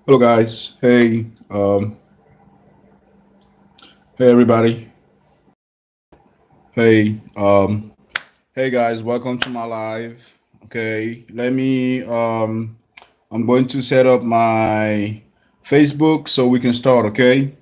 Hello, guys. Hey, everybody. Hey, hey, guys. Welcome to my live. Okay, I'm going to set up my Facebook so we can start. Okay.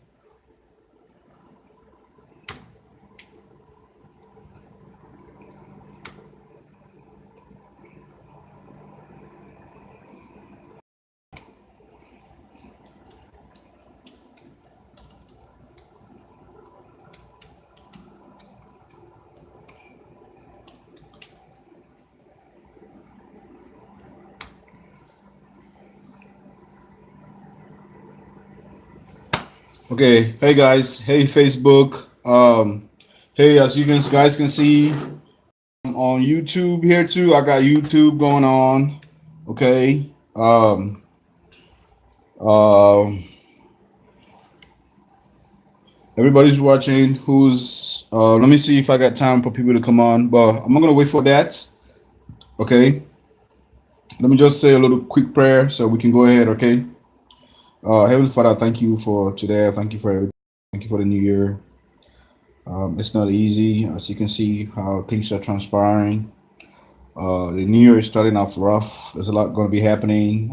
Okay. Hey, guys. Hey, Facebook. Hey, as you guys can see, on YouTube here too. I got YouTube going on. Okay. Um. Everybody's watching. Who's Let me see if I got time for people to come on, but I'm not gonna wait for that. Okay. Let me just say a little quick prayer so we can go ahead. Okay. Heavenly Father, thank you for today. Thank you for everything. Thank you for the new year. It's not easy, as you can see how things are transpiring. The new year is starting off rough. There's a lot going to be happening.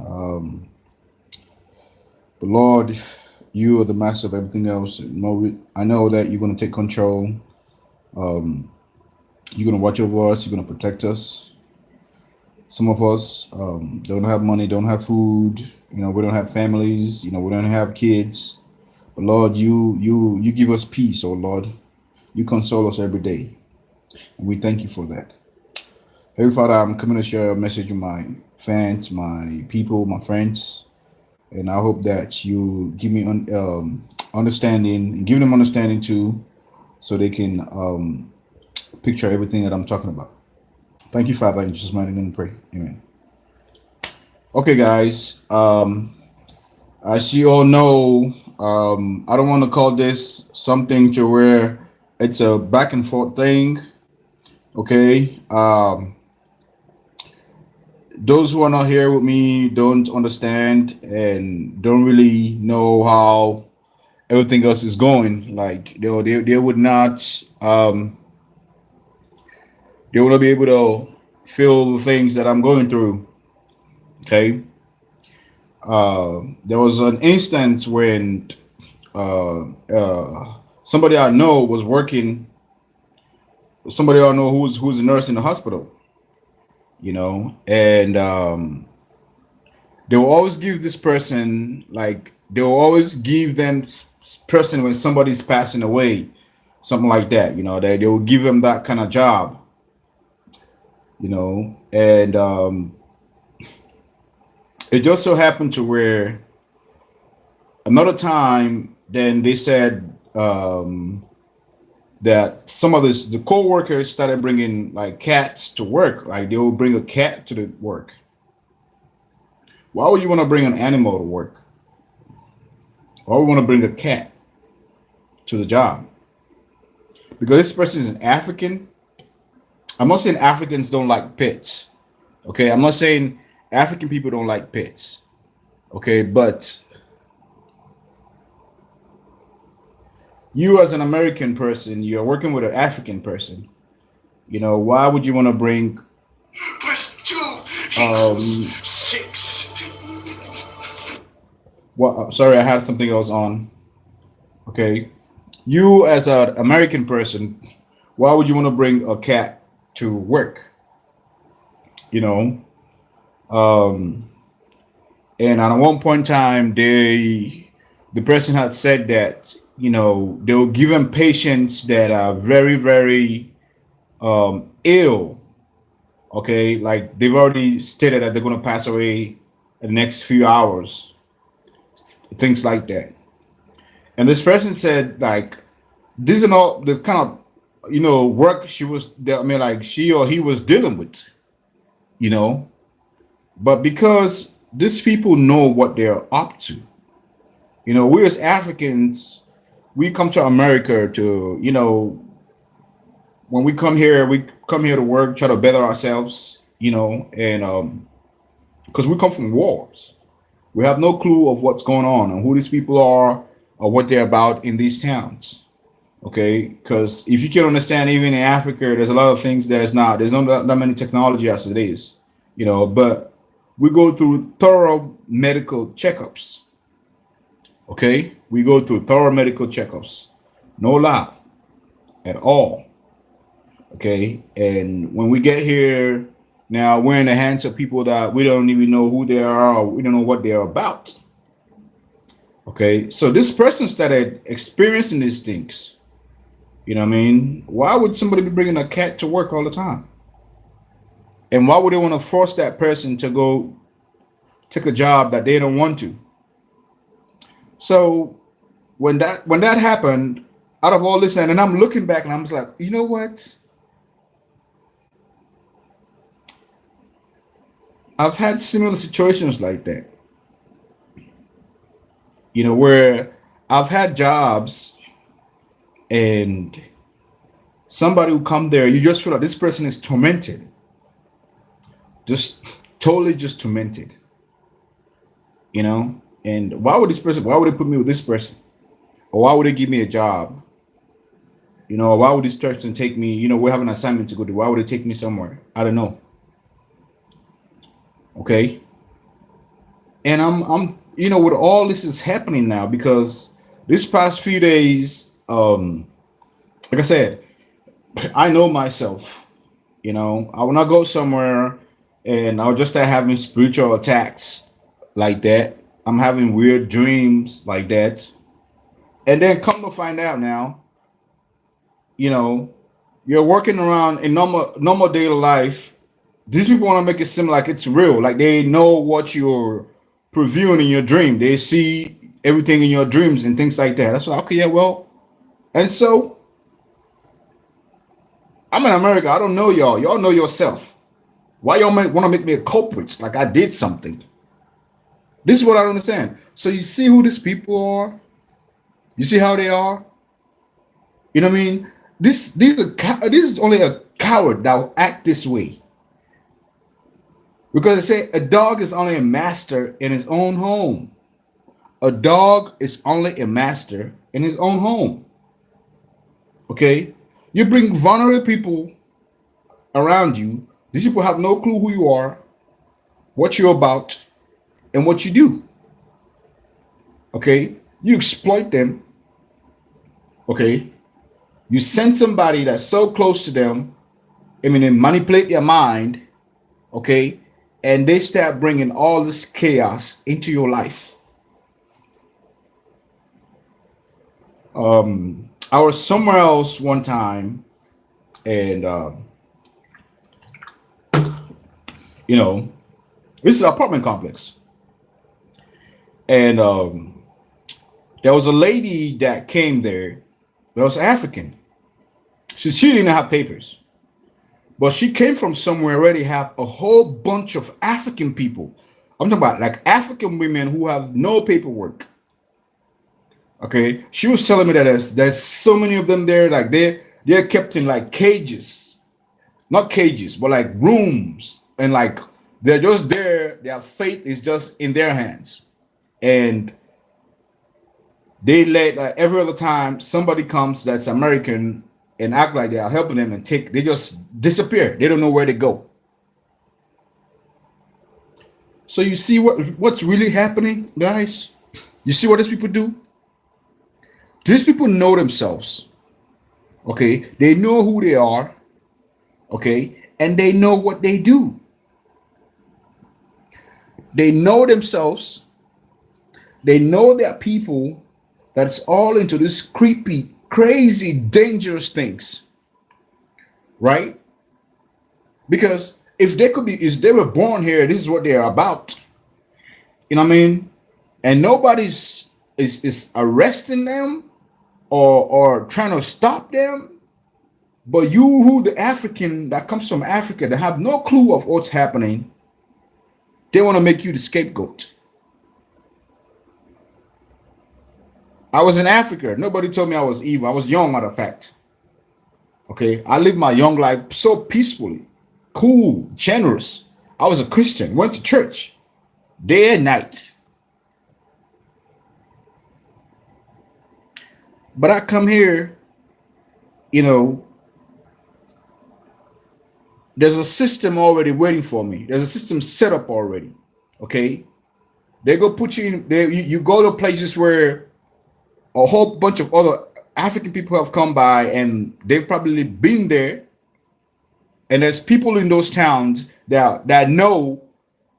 But Lord, you are the master of everything else. I know that you're going to take control. Um, you're going to watch over us. You're going to protect us. Some of us don't have money, don't have food. We don't have families. We don't have kids. But Lord, you give us peace. Oh Lord, you console us every day, and we thank you for that. Heavenly Father, I'm coming to share a message with my fans, my people, my friends, and I hope that you give me understanding and give them understanding too, so they can picture everything that I'm talking about. Thank you, Father, in Jesus' mighty name, we pray. Amen. Okay, guys. As you all know, I don't want to call this something to where it's a back and forth thing. Okay. Those who are not here with me don't understand and don't really know how everything else is going. Like they would not they will not be able to feel the things that I'm going through. Okay. There was an instance when uh, uh, somebody I know was working. Somebody I know who's a nurse in the hospital. And they will always give this person, like, they will always give them person when somebody's passing away, something like that. They will give them that kind of job. And it just so happened to where another time, then they said that some of the co-workers started bringing like cats to work. Like they will bring a cat to the work. Why would you want to bring an animal to work? Why would you want to bring a cat to the job? Because this person is an African. I'm not saying Africans don't like pets. Okay, I'm not saying African people don't like pets. Okay, but you as an American person, you're working with an African person. Why would you want to bring Plus 2 equals um 6. what sorry, I had something else on. Okay. You as an American person, why would you want to bring a cat to work? You know? Um and at one point in time the person had said that, they'll give them patients that are very, very ill. Okay, like they've already stated that they're gonna pass away in the next few hours, things like that. And this person said like these are all the kind of work she was, I mean, like she or he was dealing with, you know. But because these people know what they're up to, we as Africans, we come to America to, when we come here to work, try to better ourselves, and because we come from wars, We have no clue of what's going on and who these people are or what they're about in these towns. Okay, because if you can understand, even in Africa, there's a lot of things there's not that many technology as it is, but we go through thorough medical checkups. Okay, we go through thorough medical checkups, no lie at all. Okay, and when we get here, now we're in the hands of people that we don't even know who they are, or we don't know what they're about. Okay, so this person started experiencing these things. You know what I mean? Why would somebody be bringing a cat to work all the time? And why would they want to force that person to go take a job that they don't want to? So when that happened, out of all this, and I'm looking back and I'm just like, you know what? I've had similar situations like that. Where I've had jobs and somebody who come there, you just feel like this person is tormented, just totally just tormented. And why would they put me with this person? Or why would they give me a job? Or why would this person take me? We have an assignment to go do. Why would they take me somewhere? I don't know. Okay. And with all this is happening now because this past few days, like I said, I know myself. I will not go somewhere and I'll just start having spiritual attacks like that. I'm having weird dreams like that. And then come to find out now, you know, you're working around in normal daily life. These people want to make it seem like it's real, like they know what you're previewing in your dream. They see everything in your dreams and things like that. That's why, okay, yeah, well, and so I'm in America. I don't know y'all. Y'all know yourself. Why y'all want to make me a culprit? Like I did something. This is what I don't understand. So you see who these people are. You see how they are. You know what I mean? This is only a coward that will act this way. Because they say a dog is only a master in his own home. A dog is only a master in his own home. Okay? You bring vulnerable people around you. These people have no clue who you are, what you're about, and what you do. Okay? You exploit them. Okay? You send somebody that's so close to them. I mean, they manipulate their mind. Okay? And they start bringing all this chaos into your life. I was somewhere else one time, and you know, this is an apartment complex, and there was a lady that came there that was African. She didn't have papers, but she came from somewhere already have a whole bunch of African people. I'm talking about like African women who have no paperwork. Okay, she was telling me that there's so many of them there, like they're kept in like cages, not cages, but like rooms, and like they're just there. Their fate is just in their hands, and they let every other time somebody comes that's American and act like they are helping them and they just disappear. They don't know where to go. So you see what's really happening, guys. You see what these people do. These people know themselves. Okay, they know who they are. Okay, and they know what they do. They know themselves. They know their people that's all into this creepy, crazy, dangerous things. Right? Because if they were born here, this is what they're about. You know what I mean? And nobody's is arresting them or trying to stop them. But you, who the African that comes from Africa, that have no clue of what's happening, they want to make you the scapegoat. I was in Africa. Nobody told me I was evil. I was young, matter of fact. Okay, I lived my young life so peacefully, cool, generous. I was a Christian, went to church day and night. But I come here, you know, there's a system already waiting for me. There's a system set up already. Okay, they go put you in. You go to places where a whole bunch of other African people have come by, and they've probably been there. And there's people in those towns that know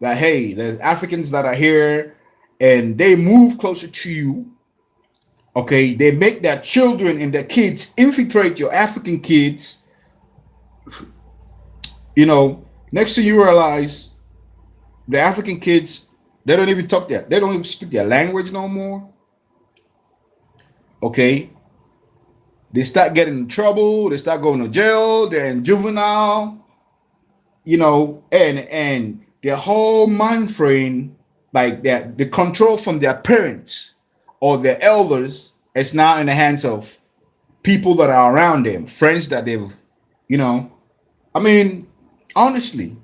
that, hey, there's Africans that are here, and they move closer to you. Okay, they make their children and their kids infiltrate your African kids. Next thing you realize, the African kids, they don't even talk that. They don't even speak their language no more. Okay, they start getting in trouble. They start going to jail. They're in juvenile. And their whole mind frame, like that, the control from their parents or their elders, is now in the hands of people that are around them, friends that they've, you know, I mean, honestly,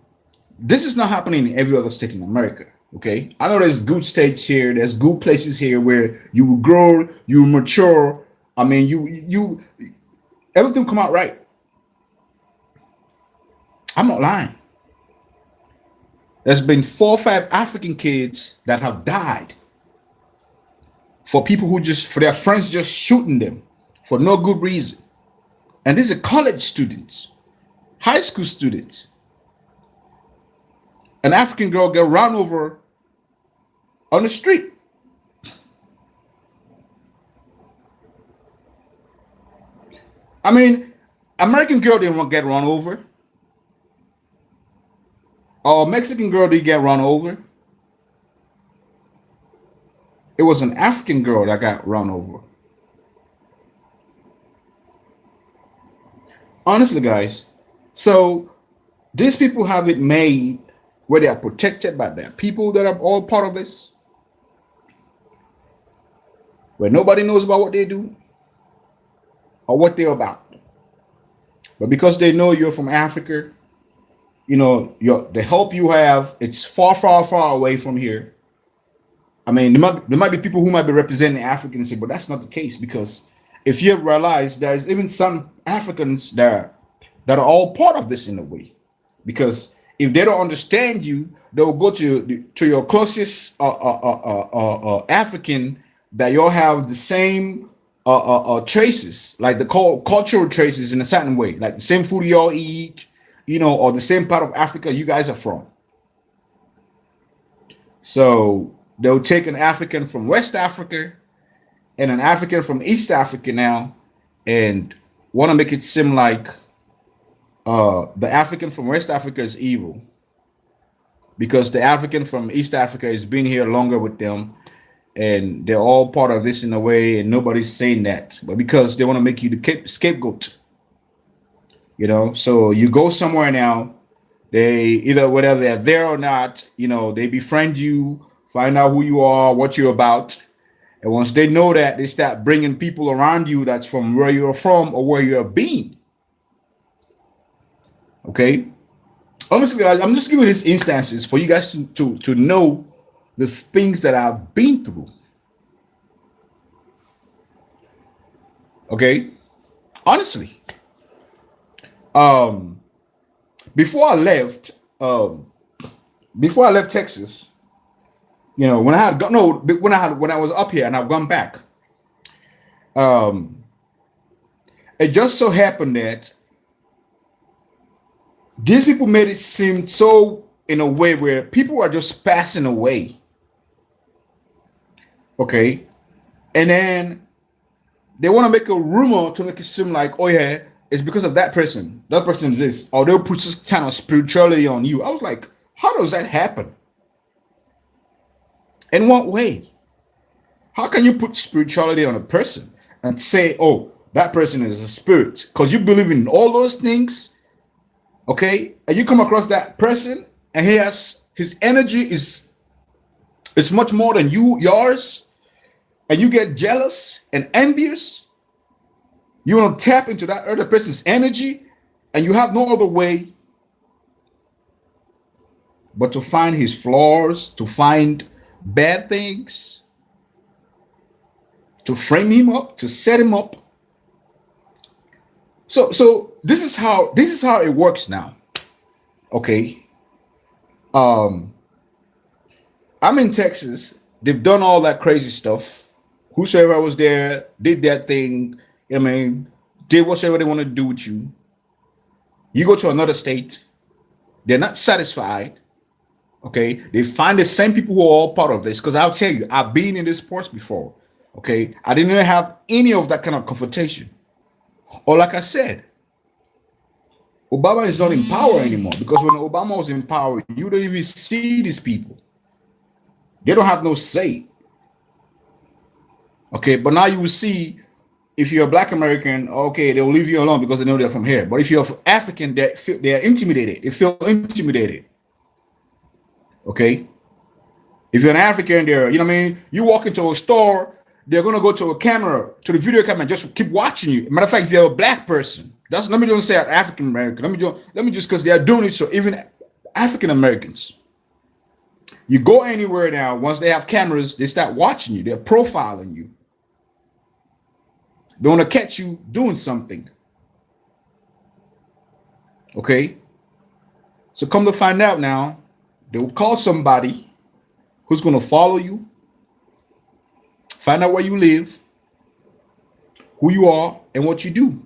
this is not happening in every other state in America. Okay, I know there's good states here, there's good places here where you will grow, you will mature. I mean, you everything come out right. I'm not lying. There's been 4 or 5 African kids that have died for people for their friends just shooting them for no good reason. And these are college students, high school students. An African girl get run over on the street. I mean, American girl didn't get run over. Or Mexican girl didn't get run over. It was an African girl that got run over. Honestly, guys. So these people have it made where they are protected by their people that are all part of this, where nobody knows about what they do or what they're about. But because they know you're from Africa, the help you have, it's far, far, far away from here. I mean, there might be people who might be representing Africans here, but that's not the case, because if you realize there's even some Africans that are all part of this in a way, because if they don't understand you, they'll go to your closest African that you'll have the same traces, like the cultural traces in a certain way, like the same food you all eat, or the same part of Africa you guys are from. So they'll take an African from West Africa and an African from East Africa now, and want to make it seem like the African from West Africa is evil because the African from East Africa has been here longer with them, and they're all part of this in a way, and nobody's saying that, but because they want to make you the scapegoat. So you go somewhere now, they either whether they're there or not, they befriend you, find out who you are, what you're about, and once they know that, they start bringing people around you that's from where you're from or where you're being. Okay, honestly, guys, I'm just giving these instances for you guys to know the things that I've been through. Okay, honestly, um, before I left, before I left Texas, when I had no, when I was up here and I've gone back, um, it just so happened that these people made it seem so in a way where people are just passing away. Okay, and then they want to make a rumor to make it seem like, oh yeah, it's because of that person. That person is this, or they'll put some kind of spirituality on you. I was like, how does that happen? In what way? How can you put spirituality on a person and say, oh, that person is a spirit? Because you believe in all those things, okay? And you come across that person and his energy is much more than yours, and you get jealous and envious. You want to tap into that other person's energy, and you have no other way but to find his flaws, to find bad things, to frame him up, to set him up. So this is how it works now. Okay. Um, I'm in Texas. They've done all that crazy stuff. Whosoever was there did that thing. I mean, did whatever they want to do with you. You go to another state, they're not satisfied. Okay, they find the same people who are all part of this. Because I'll tell you, I've been in this sports before. Okay, I didn't have any of that kind of confrontation. Or like I said, Obama is not in power anymore because when Obama was in power, you don't even see these people. They don't have no say. Okay, but now you will see if you're a black American, okay, they'll leave you alone because they know they're from here. But if you're African, they're intimidated. They feel intimidated. Okay, if you're an African, they're, you know what I mean. You walk into a store, they're gonna go to a camera, to the video camera, and just keep watching you. Matter of fact, if you're a black person, that's let me don't say African American. Let me just because they are doing it. So even African Americans, you go anywhere now. Once they have cameras, they start watching you. They're profiling you. They want to catch you doing something. Okay. So come to find out now, they will call somebody who's going to follow you, find out where you live, who you are, and what you do.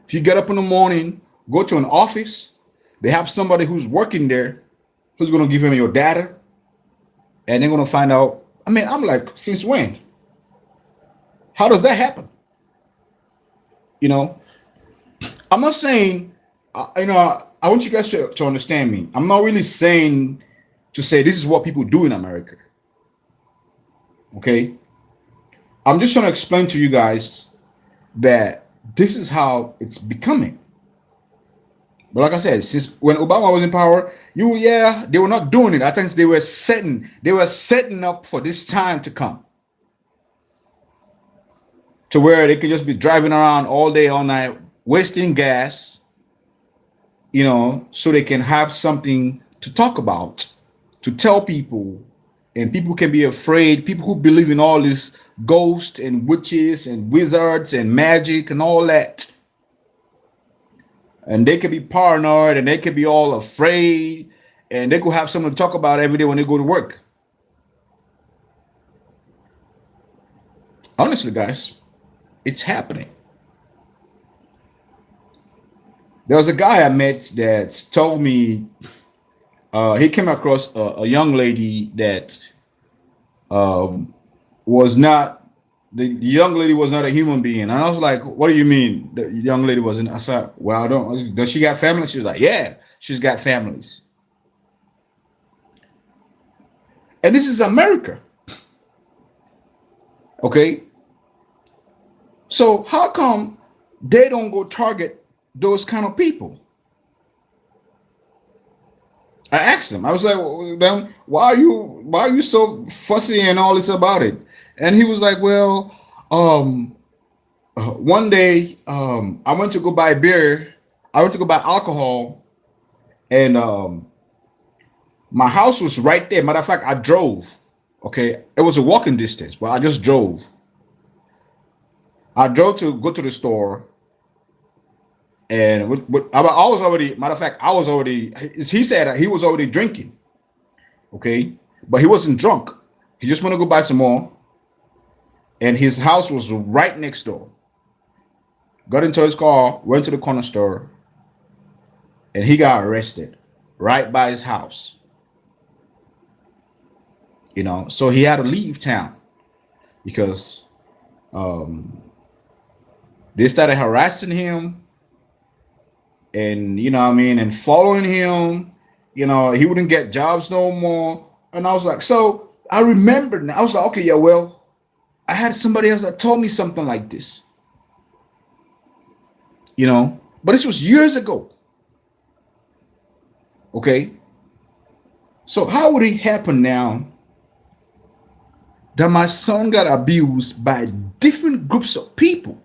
If you get up in the morning, go to an office, they have somebody who's working there who's going to give them your data, and they're going to find out. I mean, I'm like, since when? How does that happen? You know, I'm not saying, I want you guys to understand me. I'm not really saying to say this is what people do in America. Okay. I'm just trying to explain to you guys that this is how it's becoming. But like I said, since when Obama was in power, they were not doing it. I think they were setting up for this time to come. To where they could just be driving around all day, all night, wasting gas, so they can have something to talk about, to tell people, and people can be afraid. People who believe in all this ghosts and witches and wizards and magic and all that. And they could be paranoid and they could be all afraid and they could have something to talk about every day when they go to work. Honestly, guys, it's happening. There was a guy I met that told me he came across a young lady that was not, the young lady was not a human being. And I was like, what do you mean the young lady wasn't? I said, well, I don't, does she got family? She was like, yeah, she's got families. And this is America. Okay. So how come they don't go target those kind of people? I asked him. I was like, well, then why are you so fussy and all this about it? And he was like, well, one day I went to go buy beer. I went to go buy alcohol, and my house was right there. Matter of fact, I drove. Okay, it was a walking distance, but I just drove. I drove to go to the store, and I was already. Matter of fact, I was already. He said that he was already drinking. Okay, but he wasn't drunk. He just wanted to go buy some more, and his house was right next door. Got into his car, went to the corner store, and he got arrested right by his house. So he had to leave town because they started harassing him, and and following him. He wouldn't get jobs no more. And I was like, so I remembered now. I was like, okay, yeah, well, I had somebody else that told me something like this. But this was years ago. Okay. So how would it happen now that my son got abused by different groups of people?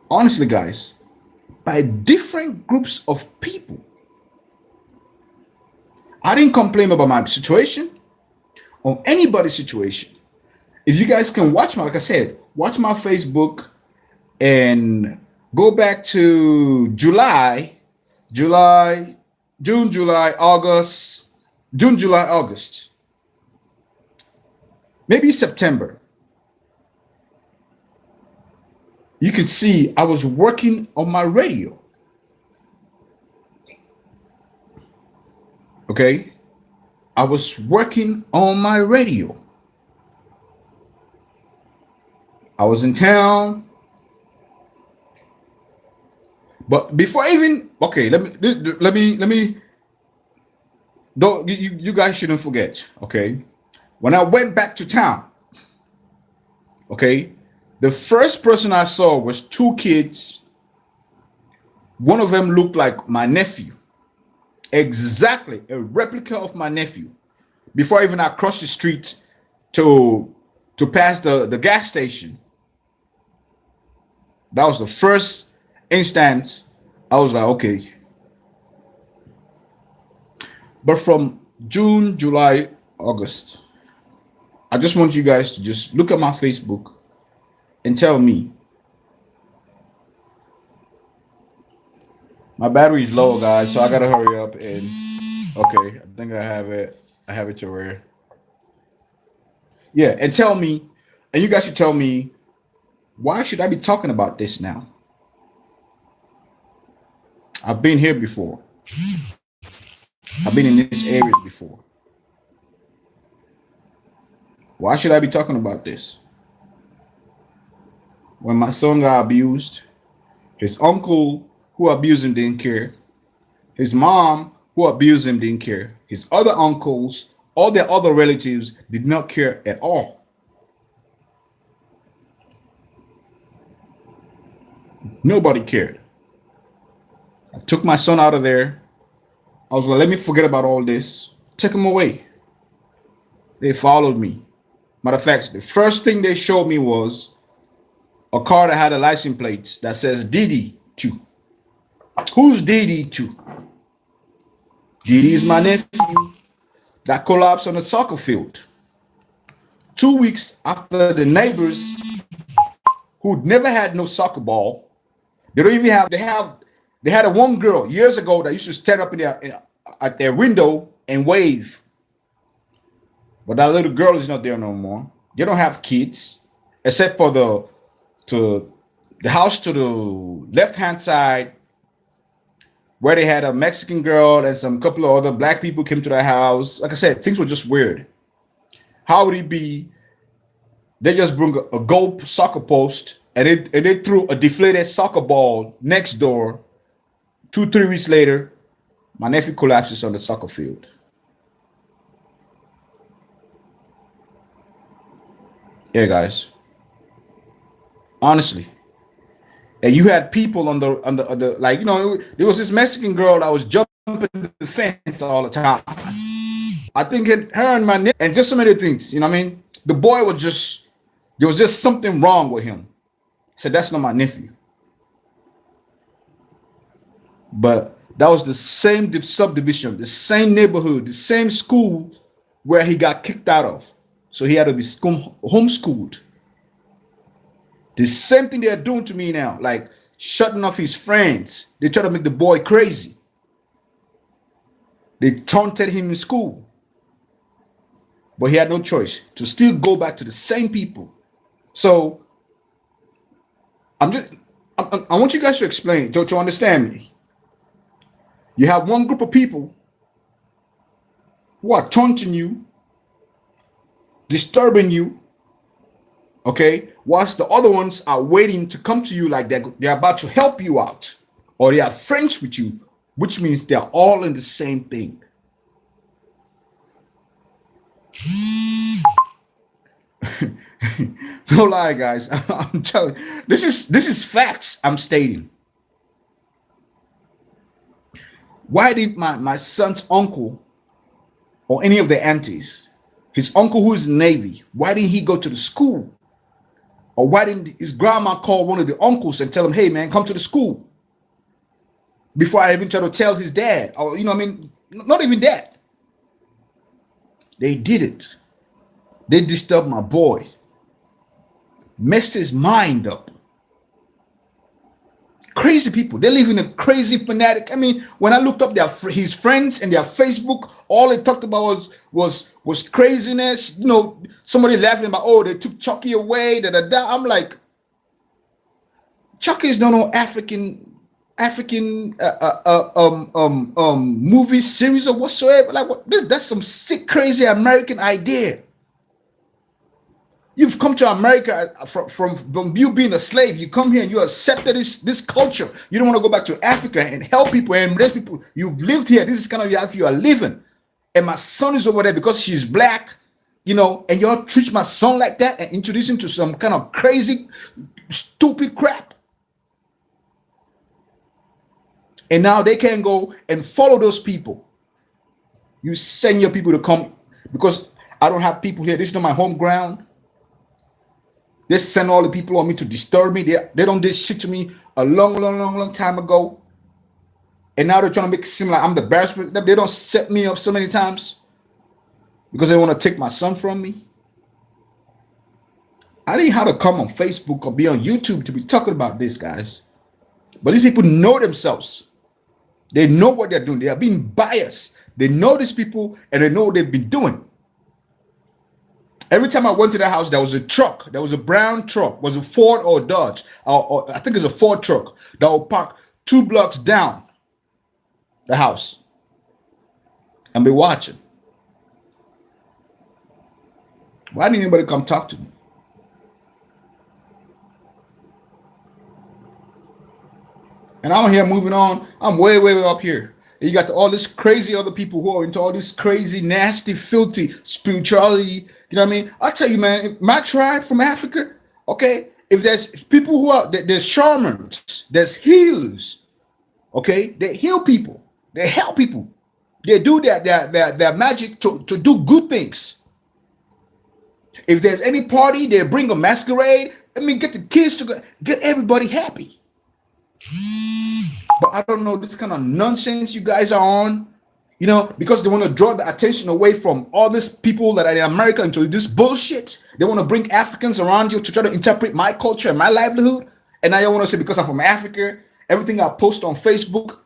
Honestly, guys, by different groups of people. I didn't complain about my situation on anybody's situation. If you guys can watch my, like I said, watch my Facebook and go back to July, June, July, August, June, July, August, maybe September. You can see I was working on my radio. Okay. I was working on my radio. I was in town. But before even, okay, let me don't you guys shouldn't forget, okay? When I went back to town, okay, the first person I saw was two kids. One of them looked like my nephew, exactly a replica of my nephew. Before even I crossed the street to pass the gas station, that was the first instance. I was like, okay. But from June, July, August, I just want you guys to just look at my Facebook and tell me. My battery is low, guys, so I gotta hurry up and okay, I think I have it. I have it to where. Yeah, and tell me, and you guys should tell me, why should I be talking about this now? I've been here before. I've been in this area before. Why should I be talking about this? When my son got abused, his uncle who abused him didn't care. His mom who abused him didn't care. His other uncles, all their other relatives did not care at all. Nobody cared. I took my son out of there. I was like, let me forget about all this. Took him away. They followed me. Matter of fact, the first thing they showed me was a car that had a license plate that says DD2. Who's DD2? DD is my nephew that collapsed on the soccer field. 2 weeks after the neighbors who'd never had no soccer ball, they don't even have, they had a one girl years ago that used to stand up at their window and wave. But that little girl is not there no more. They don't have kids, except for the house to the left hand side, where they had a Mexican girl and some couple of other black people came to the house. Like I said, things were just weird. How would it be? They just bring a gold soccer post and they threw a deflated soccer ball next door. 2-3 weeks later, my nephew collapses on the soccer field. Yeah, guys. Honestly. And you had people on the like, there was this Mexican girl that was jumping the fence all the time. I think her and my nephew and just so many things, you know what I mean? The boy was just, there was just something wrong with him. He said, that's not my nephew. But that was the same subdivision, the same neighborhood, the same school where he got kicked out of. So he had to be homeschooled. The same thing they're doing to me now, like shutting off his friends. They try to make the boy crazy. They taunted him in school. But he had no choice to still go back to the same people. So I want you guys to explain, to understand me. You have one group of people who are taunting you, disturbing you, okay, whilst the other ones are waiting to come to you like they're about to help you out, or they are friends with you, which means they're all in the same thing. No lie, guys. I'm telling you, this is facts I'm stating. Why did my son's uncle or any of the aunties, his uncle who is in the Navy, why didn't he go to the school? Or why didn't his grandma call one of the uncles and tell him, hey man, come to the school? Before I even try to tell his dad, or not even that. They did it. They disturbed my boy, messed his mind up. Crazy people. They live in a crazy fanatic. I mean, when I looked up his friends and their Facebook, all they talked about was craziness. You know, somebody laughing about, oh, they took Chucky away. Da da da. I'm like, Chucky is no African movie series or whatsoever. Like what? That's some sick, crazy American idea. You've come to America from you being a slave. You come here and you accepted this culture. You don't want to go back to Africa and help people and embrace people. You've lived here. This is kind of the life you are living. And my son is over there because she's black, you know, and y'all treat my son like that and introduce him to some kind of crazy, stupid crap. And now they can go and follow those people. You send your people to come because I don't have people here. This is not my home ground. They send all the people on me to disturb me. They don't did shit to me a long time ago. And now they're trying to make it seem like I'm the embarrassment. They don't set me up so many times because they want to take my son from me. I didn't have to come on Facebook or be on YouTube to be talking about this, guys. But these people know themselves. They know what they're doing. They are being biased. They know these people and they know what they've been doing. Every time I went to the house, there was a truck. There was a brown truck. Was a Ford or a Dodge? Or I think it's a Ford truck that will park 2 blocks down the house and be watching. Why didn't anybody come talk to me? And I'm here moving on. I'm way up here. And you got all this crazy other people who are into all this crazy, nasty, filthy spirituality. You know what I mean? I tell you, man, my tribe from Africa, okay, if there's people who are, there's shamans, there's healers, okay? They heal people. They help people. They do their magic to do good things. If there's any party, they bring a masquerade. I mean, get the kids to get everybody happy. But I don't know this kind of nonsense you guys are on, you know, because they want to draw the attention away from all these people that are in America into this bullshit. They want to bring Africans around you to try to interpret my culture and my livelihood. And now you want to say because I'm from Africa, everything I post on Facebook,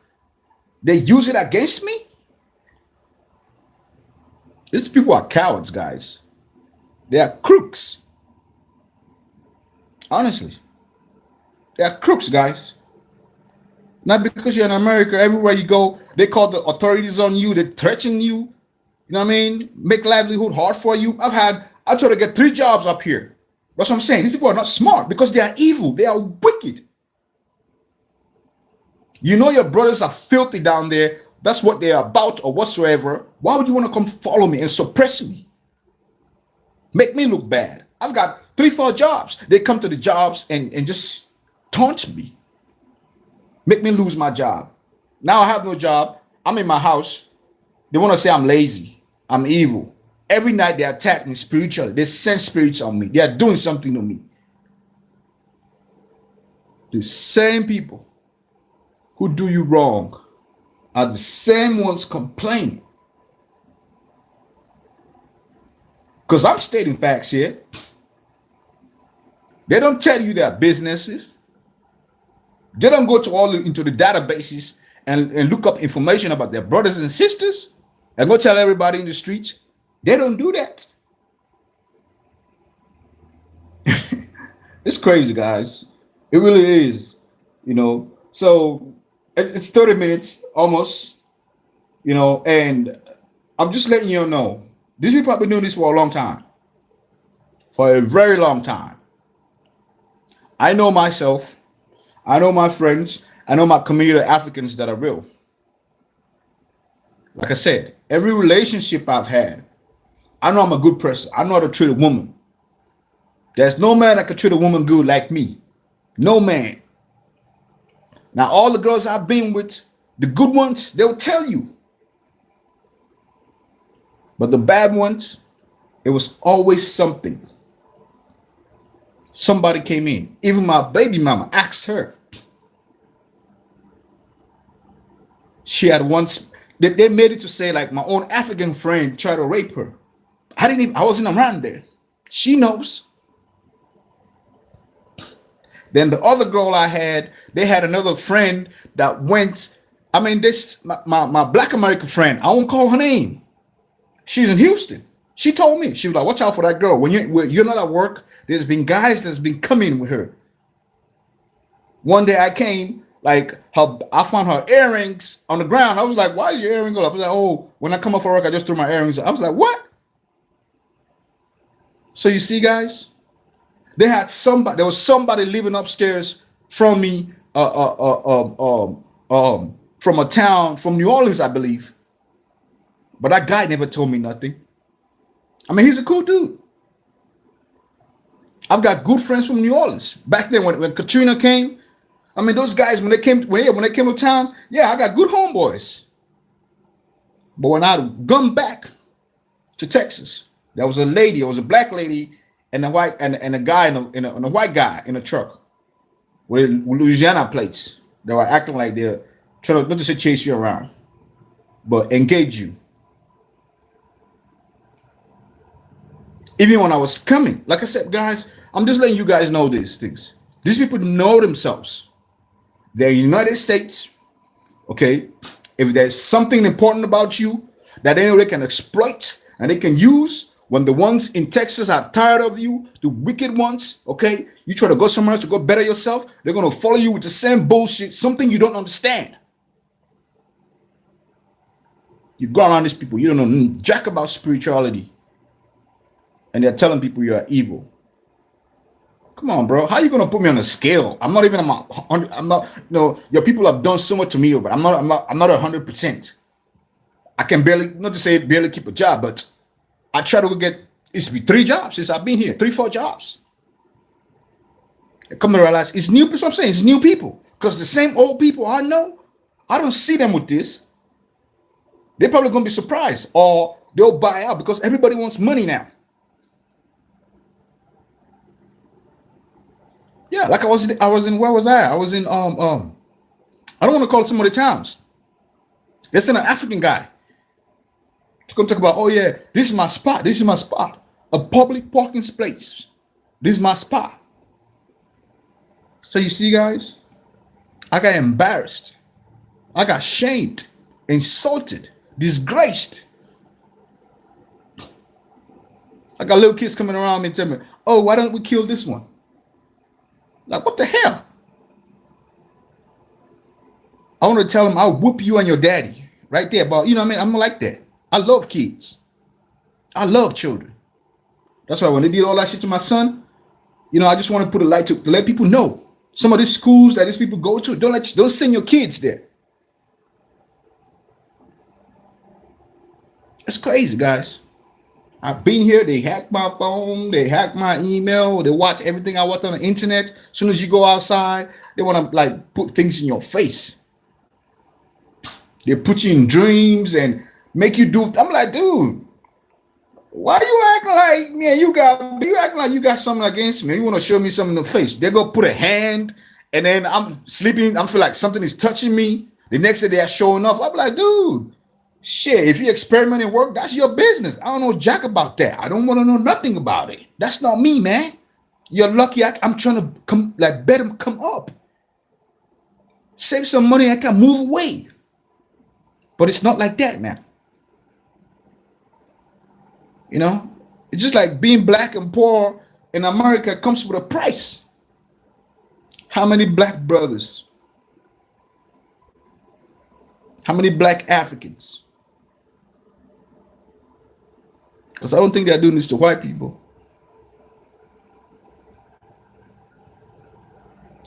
they use it against me. These people are cowards, guys. They are crooks. Honestly, they are crooks, guys. Not because you're in America, everywhere you go, they call the authorities on you, they threaten you. You know what I mean? Make livelihood hard for you. I try to get 3 jobs up here. That's what I'm saying. These people are not smart because they are evil. They are wicked. You know your brothers are filthy down there. That's what they're about or whatsoever. Why would you want to come follow me and suppress me? Make me look bad. I've got 3-4 jobs. They come to the jobs and just taunt me. Make me lose my job. Now I have no job. I'm in my house. They want to say I'm lazy. I'm evil. Every night they attack me spiritually. They send spirits on me. They are doing something to me. The same people who do you wrong are the same ones complaining. Because I'm stating facts here. They don't tell you their businesses. They don't go to into the databases and look up information about their brothers and sisters and go tell everybody in the streets. They don't do that. It's crazy, guys. It really is. You know, so it's 30 minutes almost, you know, and I'm just letting you know, these people have been doing this for a long time. For a very long time. I know myself. I know my friends. I know my community of Africans that are real. Like I said, every relationship I've had, I know I'm a good person. I know how to treat a woman. There's no man that can treat a woman good like me. No man. Now, all the girls I've been with, the good ones, they'll tell you. But the bad ones, it was always something. Somebody came in. Even my baby mama asked her. She had once, they made it to say like my own African friend tried to rape her. I wasn't around there. She knows. Then the other girl I had, they had another friend that went. I mean, this my black American friend. I won't call her name. She's in Houston. She told me, she was like, watch out for that girl. When you're not at work, there's been guys that's been coming with her. One day I came, like I found her earrings on the ground. I was like, why is your earring go up? I was like, oh, when I come up for work, I just threw my earrings. I was like, what? So you see, guys, there was somebody living upstairs from me, from a town, from New Orleans, I believe. But that guy never told me nothing. I mean, he's a cool dude. I've got good friends from New Orleans. Back then, when Katrina came, I mean, those guys, when they came to town, yeah, I got good homeboys. But when I come back to Texas, there was a lady, it was a black lady, and a guy and a white guy in a truck with Louisiana plates. They were acting like they're trying to not just chase you around, but engage you. Even when I was coming, like I said, guys, I'm just letting you guys know these things. These people know themselves. They're United States, okay? If there's something important about you that they know they can exploit and they can use, when the ones in Texas are tired of you, the wicked ones, okay? You try to go somewhere else to go better yourself, they're going to follow you with the same bullshit, something you don't understand. You go around these people, you don't know jack about spirituality, and they're telling people you are evil. Come on, bro. How are you gonna put me on a scale? I'm not even. I'm not. No, your people have done so much to me, but I'm not 100%. I can barely, not to say barely keep a job, but I try to get. It's been 3 jobs since I've been here. 3-4 jobs. I come to realize it's new people. So I'm saying it's new people because the same old people I know, I don't see them with this. They're probably gonna be surprised, or they'll buy out because everybody wants money now. Yeah, like I was in where was I? I was in I don't want to call it some of the towns. They sent an African guy to come talk about, oh yeah, this is my spot. This is my spot. A public parking place. This is my spot. So you see, guys, I got embarrassed. I got shamed, insulted, disgraced. I got little kids coming around me and telling me, oh, why don't we kill this one? Like, what the hell? I want to tell them I'll whoop you and your daddy right there. But you know what I mean? I'm like that. I love kids. I love children. That's why when they did all that shit to my son, you know, I just want to put a light to let people know. Some of these schools that these people go to, don't send your kids there. It's crazy, guys. I've been here. They hack my phone. They hack my email. They watch everything I watch on the internet. As soon as you go outside, they want to like put things in your face. They put you in dreams and make you do. I'm like, dude, why you acting like man? You acting like you got something against me. You want to show me something in the face? They go put a hand, and then I'm sleeping. I feel like something is touching me. The next day they are showing off. I'm like, dude. Shit, if you experiment and work, that's your business. I don't know jack about that. I don't want to know nothing about it. That's not me, man. You're lucky I'm trying to come, like, bet them come up. Save some money, I can move away. But it's not like that now. You know? It's just like being black and poor in America comes with a price. How many black brothers? How many black Africans? Because I don't think they're doing this to white people.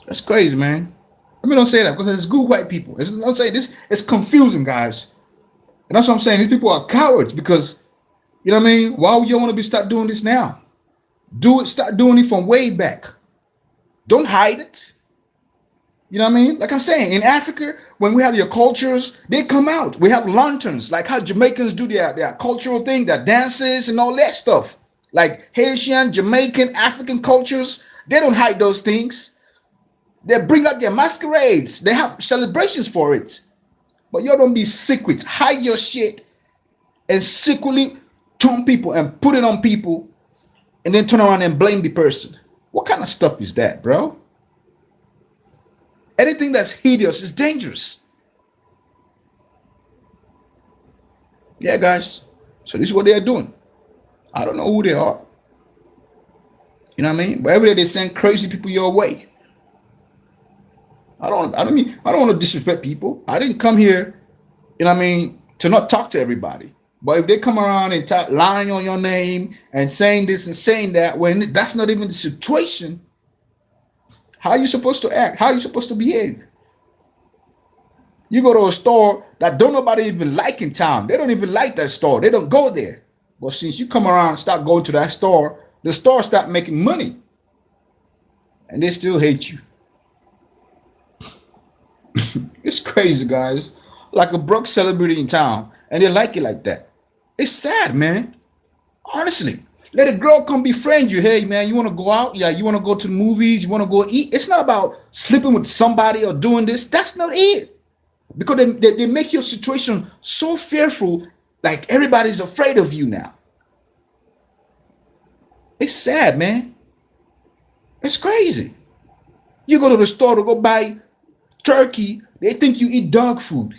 That's crazy, man. I mean, don't say that because it's good white people. It's not saying this. It's confusing, guys. And that's what I'm saying. These people are cowards because, you know what I mean? Why would you want to start doing this now? Do it. Start doing it from way back. Don't hide it. You know what I mean? Like I'm saying, in Africa, when we have your cultures, they come out. We have lanterns, like how Jamaicans do their cultural thing, their dances and all that stuff. Like Haitian, Jamaican, African cultures, they don't hide those things. They bring out their masquerades. They have celebrations for it. But you don't be secret. Hide your shit and secretly turn people and put it on people and then turn around and blame the person. What kind of stuff is that, bro? Anything that's hideous is dangerous. Yeah, guys. So this is what they are doing. I don't know who they are. You know what I mean? But every day they send crazy people your way. I don't want to disrespect people. I didn't come here, you know what I mean, to not talk to everybody. But if they come around and lying on your name and saying this and saying that, when that's not even the situation, how are you supposed to act? How are you supposed to behave? You go to a store that don't nobody even like in town. They don't even like that store. They don't go there. But since you come around and start going to that store, the store start making money. And they still hate you. It's crazy, guys. Like a broke celebrity in town, and they like it like that. It's sad, man. Honestly. Let a girl come befriend you. Hey, man, you want to go out? Yeah, you want to go to the movies? You want to go eat? It's not about sleeping with somebody or doing this. That's not it. Because they make your situation so fearful, like everybody's afraid of you now. It's sad, man. It's crazy. You go to the store to go buy turkey, they think you eat dog food.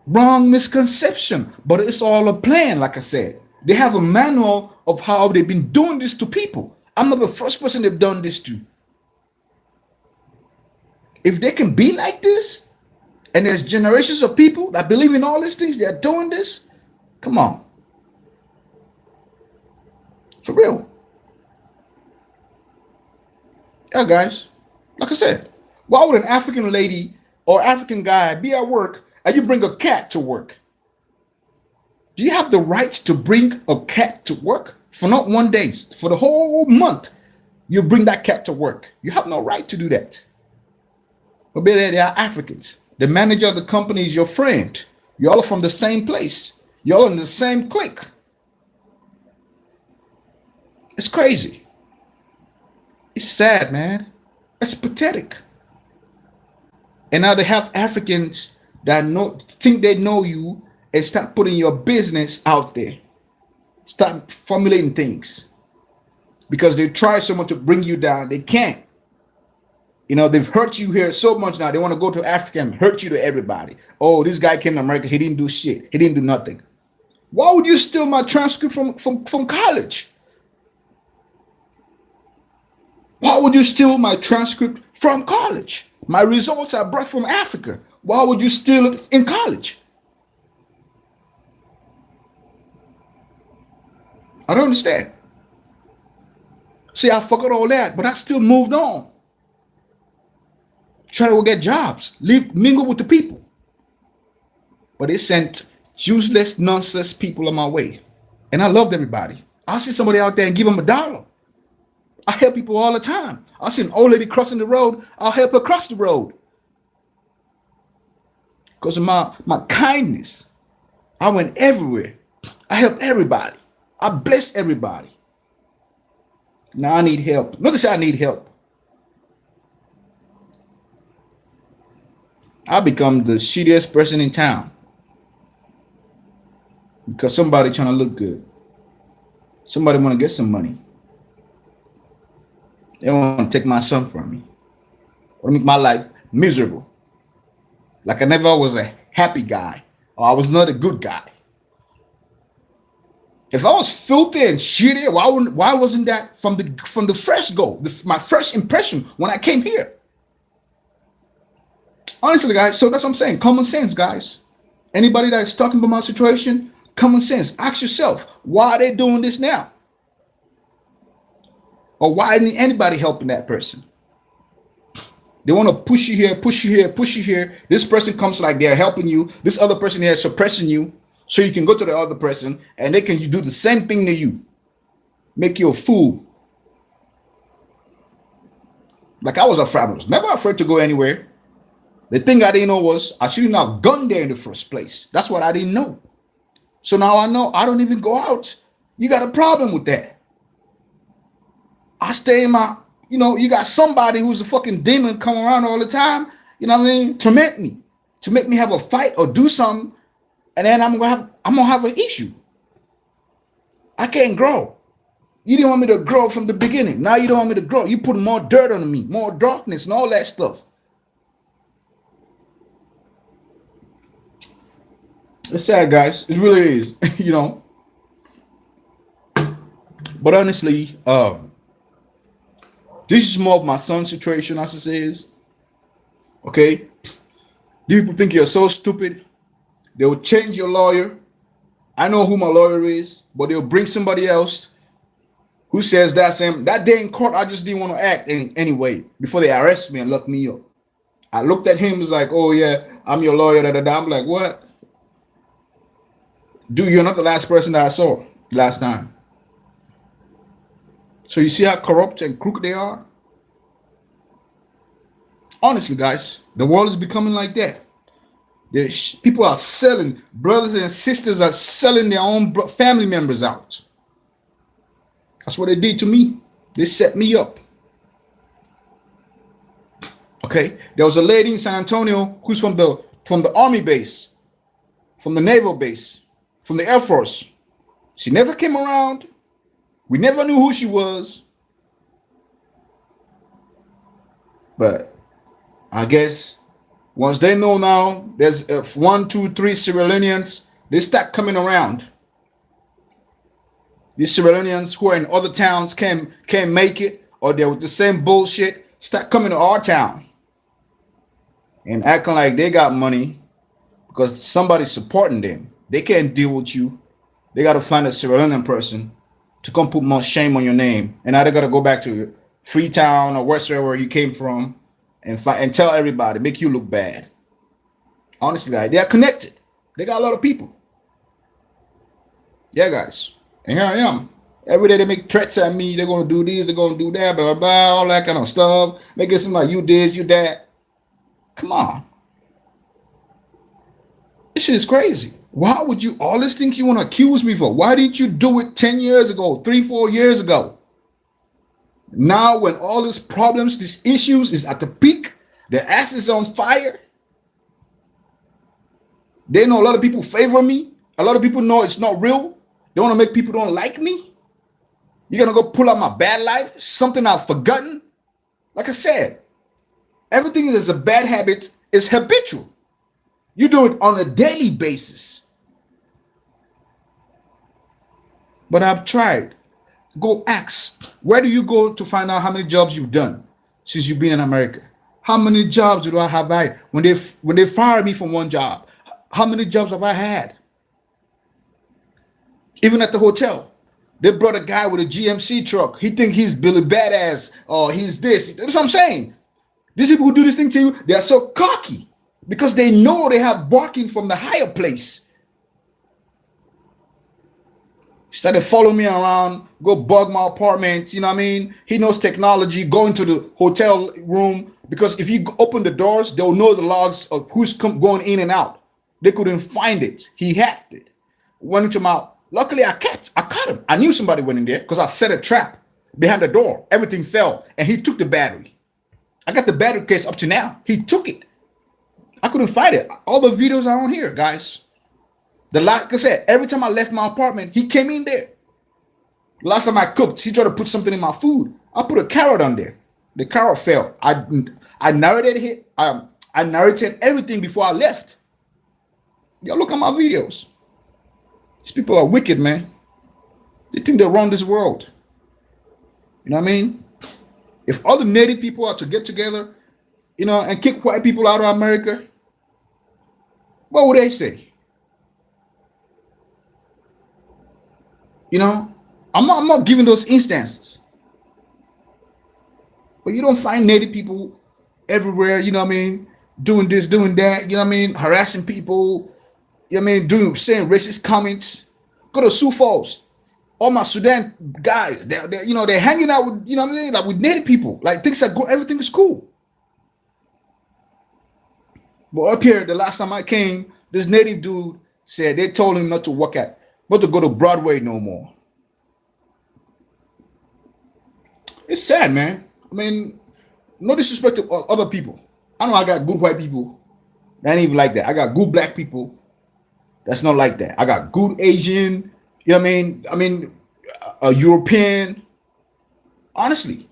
Wrong misconception, but it's all a plan, like I said. They have a manual of how they've been doing this to people. I'm not the first person they've done this to. If they can be like this, and there's generations of people that believe in all these things, they're doing this, come on. For real. Yeah, guys. Like I said, why would an African lady or African guy be at work and you bring a cat to work? Do you have the right to bring a cat to work? For not one day, for the whole month, you bring that cat to work. You have no right to do that. But they are Africans. The manager of the company is your friend. Y'all are from the same place. Y'all are in the same clique. It's crazy. It's sad, man. It's pathetic. And now they have Africans that think they know you and start putting your business out there. Start formulating things. Because they try so much to bring you down, they can't. You know, they've hurt you here so much now. They want to go to Africa and hurt you to everybody. Oh, this guy came to America. He didn't do shit. He didn't do nothing. Why would you steal my transcript from college? Why would you steal my transcript from college? My results are brought from Africa. Why would you steal it in college? I don't understand. See, I forgot all that, but I still moved on. Try to go get jobs, mingle with the people. But they sent useless, nonsense people on my way. And I loved everybody. I'll see somebody out there and give them $1. I help people all the time. I see an old lady crossing the road. I'll help her cross the road. Because of my kindness. I went everywhere. I helped everybody. I blessed everybody. Now I need help. Notice I need help. I become the shittiest person in town. Because somebody trying to look good. Somebody want to get some money. They want to take my son from me. Or make my life miserable. Like I never was a happy guy. Or I was not a good guy. If I was filthy and shitty, why wasn't that from the first go? My first impression when I came here. Honestly, guys, so that's what I'm saying. Common sense, guys. Anybody that's talking about my situation, common sense. Ask yourself, why are they doing this now? Or why isn't anybody helping that person? They want to push you here, push you here, push you here. This person comes like they're helping you. This other person here is suppressing you. So you can go to the other person and they can do the same thing to you. Make you a fool. Like I was afraid. I was never afraid to go anywhere. The thing I didn't know was I shouldn't have gone there in the first place. That's what I didn't know. So now I know I don't even go out. You got a problem with that. I stay in my, you got somebody who's a fucking demon come around all the time, you know what I mean? Torment me. To make me have a fight or do something. And then I'm gonna have an issue. I can't grow. You didn't want me to grow from the beginning. Now you don't want me to grow. You put more dirt on me, more darkness and all that stuff. It's sad, guys. It really is. you know. But honestly, this is more of my son's situation, as it says. Okay? These people think you're so stupid. They will change your lawyer. I know who my lawyer is, but they'll bring somebody else who says that same that day in court. I just didn't want to act anyway before they arrest me and lock me up. I looked at him, was like, "Oh yeah, I'm your lawyer." Da, da, da. I'm like, "What? Dude, you're not the last person that I saw last time." So you see how corrupt and crooked they are. Honestly, guys, the world is becoming like that. People are selling, brothers and sisters are selling their own family members out. That's what they did to me. They set me up. Okay, there was a lady in San Antonio who's from the army base, from the naval base, from the Air Force. She never came around. We never knew who she was. But I guess once they know now, there's 1, 2, 3 Sierra Leoneans, they start coming around. These Sierra Leoneans who are in other towns can't make it, or they're with the same bullshit, start coming to our town and acting like they got money because somebody's supporting them. They can't deal with you. They got to find a Sierra Leonean person to come put more shame on your name, and now they got to go back to Freetown or wherever you came from and tell everybody, make you look bad. Honestly, guys, they are connected. They got a lot of people. Yeah, guys. And here I am. Every day they make threats at me. They're going to do this, they're going to do that, blah, blah, blah, all that kind of stuff. Make it seem like you this, you that. Come on. This shit is crazy. Why would you, all these things you want to accuse me for? Why didn't you do it 10 years ago, 3, 4 years ago? Now when all these problems, these issues is at the peak, the ass is on fire. They know a lot of people favor me. A lot of people know it's not real. They want to make people don't like me. You're going to go pull out my bad life, something I've forgotten. Like I said, everything that is a bad habit is habitual. You do it on a daily basis. But I've tried. Go ask. Where do you go to find out how many jobs you've done since you've been in America? How many jobs do I have had? When they fired me from one job, how many jobs have I had? Even at the hotel, they brought a guy with a GMC truck. He think he's Billy Badass or he's this. That's what I'm saying. These people who do this thing to you, they are so cocky because they know they have barking from the higher place. Started following me around, go bug my apartment. You know what I mean? He knows technology, go into the hotel room because if you open the doors, they'll know the logs of who's going in and out. They couldn't find it. He hacked it. Went into my, luckily I caught him. I knew somebody went in there because I set a trap behind the door. Everything fell and he took the battery. I got the battery case up to now. He took it. I couldn't find it. All the videos are on here, guys. Like I said, every time I left my apartment, he came in there. Last time I cooked, he tried to put something in my food. I put a carrot on there. The carrot fell. I narrated it. I narrated everything before I left. Y'all look at my videos. These people are wicked, man. They think they run this world. You know what I mean? If all the native people are to get together, you know, and kick white people out of America, what would they say? You know, I'm not giving those instances. But you don't find native people everywhere, you know what I mean, doing this, doing that, you know what I mean, harassing people, you know what I mean, saying racist comments. Go to Sioux Falls. All my Sudan guys, they're hanging out with, you know what I mean, like with native people. Like things that go, everything is cool. But up here, the last time I came, this native dude said they told him not to go to Broadway no more. It's sad, man. I mean, no disrespect to other people. I know I got good white people that ain't even like that. I got good black people that's not like that. I got good Asian, you know what I mean? I mean, a European, honestly.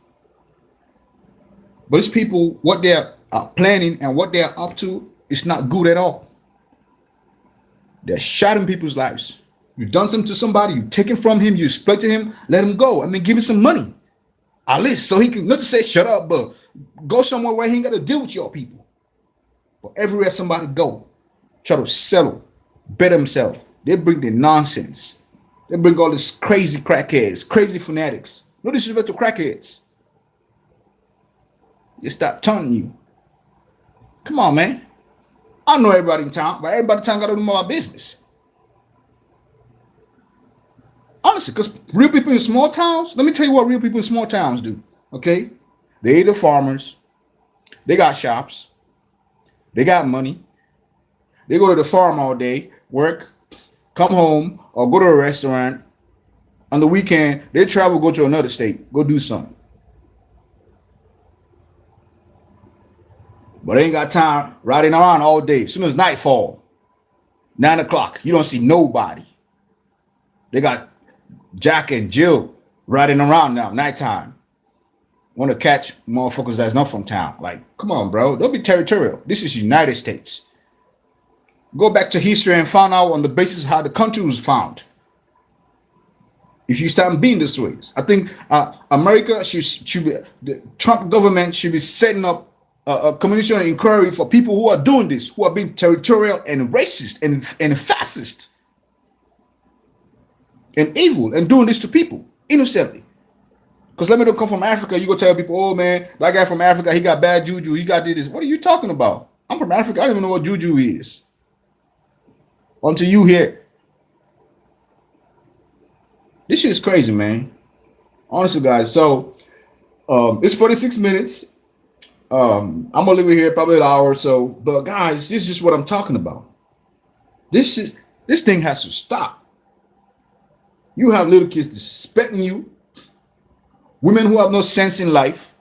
But these people, what they're planning and what they're up to, is not good at all. They're shouting people's lives. You've done something to somebody, you take it from him, you exploited him, let him go. I mean, give him some money. At least so he can, not to say shut up, but go somewhere where he ain't got to deal with your people. But everywhere somebody go, try to settle, better himself. They bring the nonsense. They bring all these crazy crackheads, crazy fanatics. No disrespect to crackheads. They start taunting you. Come on, man. I know everybody in town, but everybody in town got to do more business. Honestly, because real people in small towns, let me tell you what real people in small towns do. Okay? They either farmers, they got shops, they got money, they go to the farm all day, work, come home, or go to a restaurant. On the weekend, they travel, go to another state, go do something. But they ain't got time riding around all day. As soon as nightfall, 9 o'clock, you don't see nobody. They got Jack and Jill riding around now, nighttime. Want to catch motherfuckers that's not from town. Like, come on, bro. Don't be territorial. This is United States. Go back to history and find out on the basis of how the country was found. If you start being this way, I think America should be, the Trump government should be setting up a commission inquiry for people who are doing this, who are being territorial and racist and fascist and evil and doing this to people innocently. Because let me don't come from Africa, you go tell people, oh man, that guy from Africa, he got bad juju, he got this. What are you talking about? I'm from Africa, I don't even know what juju is. Until you hear. This shit is crazy, man. Honestly, guys. So it's 46 minutes. I'm gonna leave it here probably an hour or so. But guys, this is just what I'm talking about. This thing has to stop. You have little kids disrespecting you, women who have no sense in life,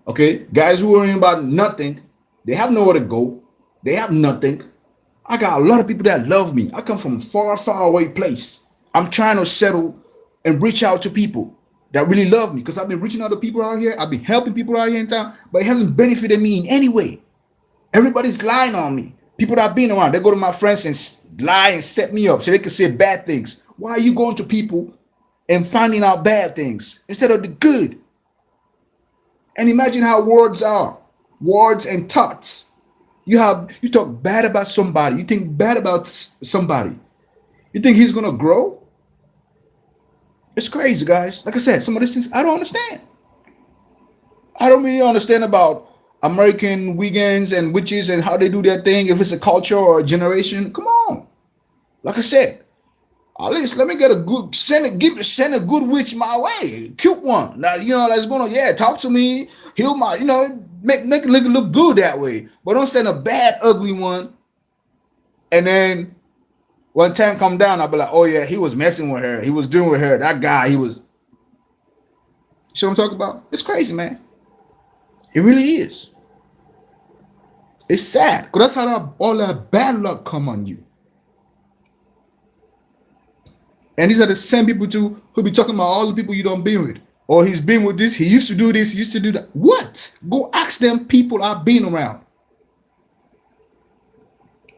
okay, guys who are worrying about nothing, they have nowhere to go, they have nothing. I got a lot of people that love me. I come from a far, far away place. I'm trying to settle and reach out to people that really love me because I've been reaching out to people out here. I've been helping people out here in town, but it hasn't benefited me in any way. Everybody's lying on me. People that I've been around, they go to my friends and lie and set me up so they can say bad things. Why are you going to people and finding out bad things instead of the good? And imagine how words are, words and thoughts. You talk bad about somebody. You think bad about somebody. You think he's gonna grow? It's crazy, guys. Like I said, some of these things I don't understand. I don't really understand about American weekends and witches and how they do their thing. If it's a culture or a generation, come on. Like I said, at least let me get a good send a good witch my way, cute one. Now that's gonna talk to me, heal my make it look good that way. But don't send a bad ugly one, and then when time come down, I'll be like, oh yeah, he was messing with her, he was doing with her. That guy, he was. See what I'm talking about? It's crazy, man. It really is. It's sad because that's how all that bad luck come on you. And these are the same people too who be talking about all the people you don't been with. Or he's been with this, he used to do this, he used to do that. What? Go ask them people I've been around.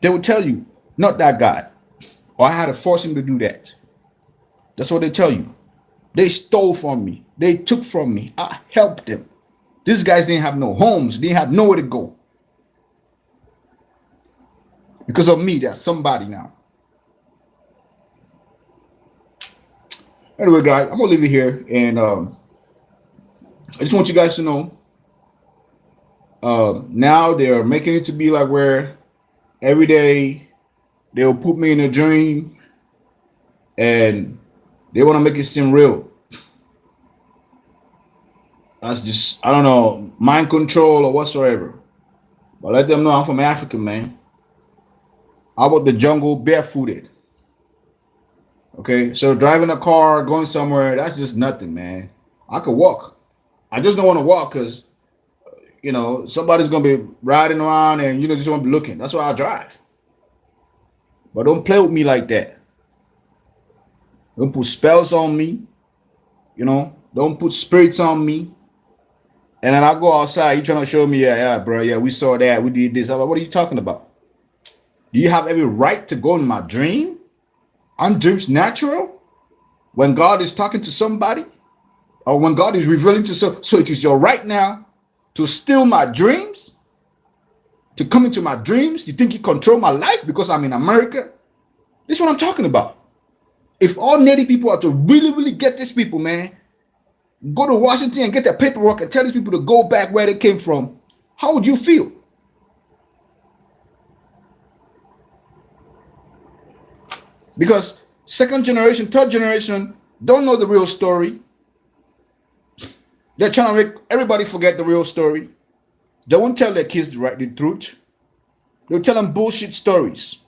They will tell you, not that guy. Or I had to force him to do that. That's what they tell you. They stole from me. They took from me. I helped them. These guys didn't have no homes. They didn't have nowhere to go. Because of me, there's somebody now. Anyway, guys, I'm gonna leave it here, and I just want you guys to know. Now they're making it to be like where every day they'll put me in a dream, and they want to make it seem real. That's just, I don't know, mind control or whatsoever. But let them know I'm from Africa, man. I walk the jungle barefooted. Okay, so driving a car, going somewhere, that's just nothing, man. I could walk. I just don't want to walk because, somebody's going to be riding around and, just want to be looking. That's why I drive. But don't play with me like that. Don't put spells on me. Don't put spirits on me. And then I go outside. You trying to show me, yeah, bro, yeah, we saw that, we did this. I'm like, what are you talking about? Do you have every right to go in my dream? Aren't dreams natural? When God is talking to somebody, or when God is revealing to so it is your right now to steal my dreams, to come into my dreams. You think you control my life because I'm in America? This is what I'm talking about. If all Native people are to really, really get these people, man, go to Washington and get their paperwork and tell these people to go back where they came from, how would you feel? Because second generation, third generation don't know the real story. They're trying to make everybody forget the real story. They won't tell their kids the truth. They'll tell them bullshit stories